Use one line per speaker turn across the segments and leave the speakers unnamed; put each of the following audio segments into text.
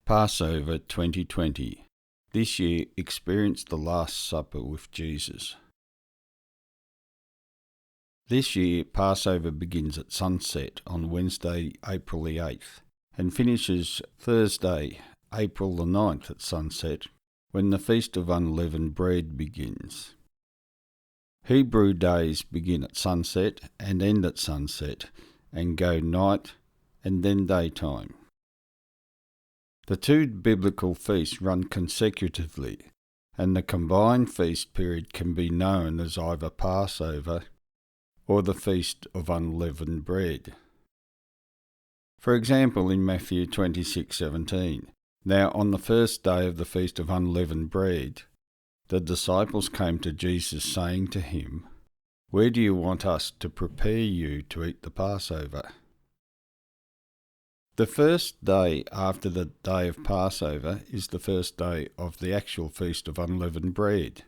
Passover 2020. This year experienced the Last Supper with Jesus. This year, Passover begins at sunset on Wednesday, April the 8th, and finishes Thursday, April the 9th at sunset, when the Feast of Unleavened Bread begins. Hebrew days begin at sunset and end at sunset, and go night and then daytime. The two biblical feasts run consecutively, and the combined feast period can be known as either Passover or the Feast of Unleavened Bread. For example, in Matthew 26:17, "Now on the first day of the Feast of Unleavened Bread, the disciples came to Jesus, saying to him, 'Where do you want us to prepare you to eat the Passover?'" The first day after the day of Passover is the first day of the actual Feast of Unleavened Bread,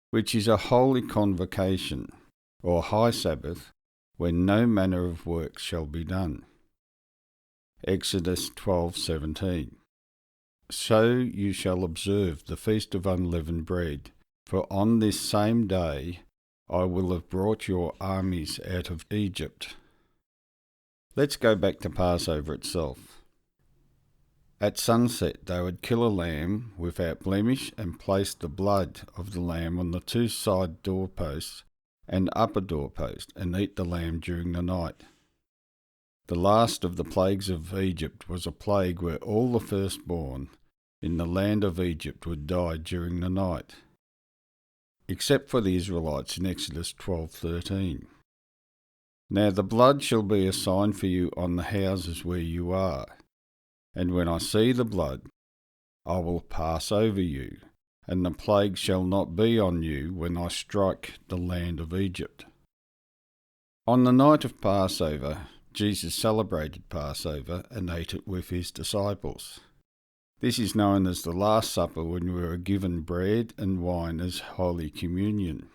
which is a holy convocation, or high Sabbath, when no manner of work shall be done. Exodus 12:17. "So you shall observe the Feast of Unleavened Bread, for on this same day I will have brought your armies out of Egypt." Let's go back to Passover itself. At sunset they would kill a lamb without blemish and place the blood of the lamb on the two side doorposts and upper doorpost and eat the lamb during the night. The last of the plagues of Egypt was a plague where all the firstborn in the land of Egypt would die during the night, except for the Israelites in Exodus 12:13. "Now the blood shall be a sign for you on the houses where you are, and when I see the blood, I will pass over you, and the plague shall not be on you when I strike the land of Egypt." On the night of Passover, Jesus celebrated Passover and ate it with his disciples. This is known as the Last Supper, when we are given bread and wine as Holy Communion.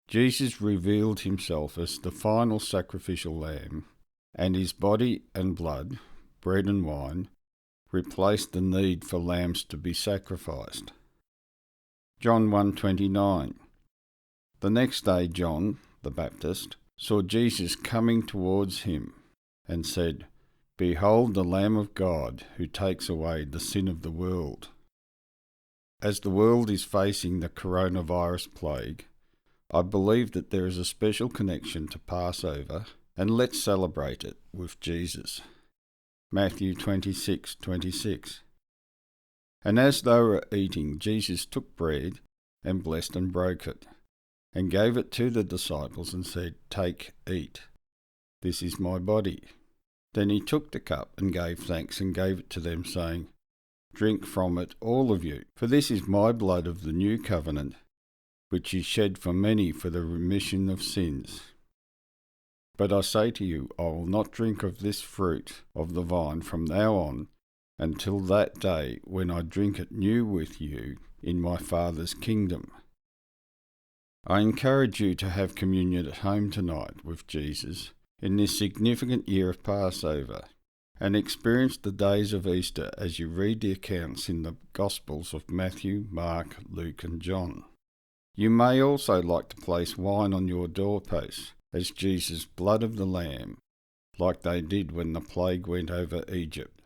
Jesus revealed himself as the final sacrificial lamb, and his body and blood, bread and wine, replaced the need for lambs to be sacrificed. John 1:29. The next day John, the Baptist, saw Jesus coming towards him and said, "Behold the Lamb of God who takes away the sin of the world." As the world is facing the coronavirus plague, I believe that there is a special connection to Passover, and let's celebrate it with Jesus. Matthew 26:26. "And as they were eating, Jesus took bread and blessed and broke it, and gave it to the disciples and said, 'Take, eat. This is my body.' Then he took the cup and gave thanks and gave it to them, saying, 'Drink from it, all of you, for this is my blood of the new covenant, which is shed for many for the remission of sins. But I say to you, I will not drink of this fruit of the vine from now on until that day when I drink it new with you in my Father's kingdom.'" I encourage you to have communion at home tonight with Jesus in this significant year of Passover, and experience the days of Easter as you read the accounts in the Gospels of Matthew, Mark, Luke and John. You may also like to place wine on your doorposts as Jesus' blood of the Lamb, like they did when the plague went over Egypt.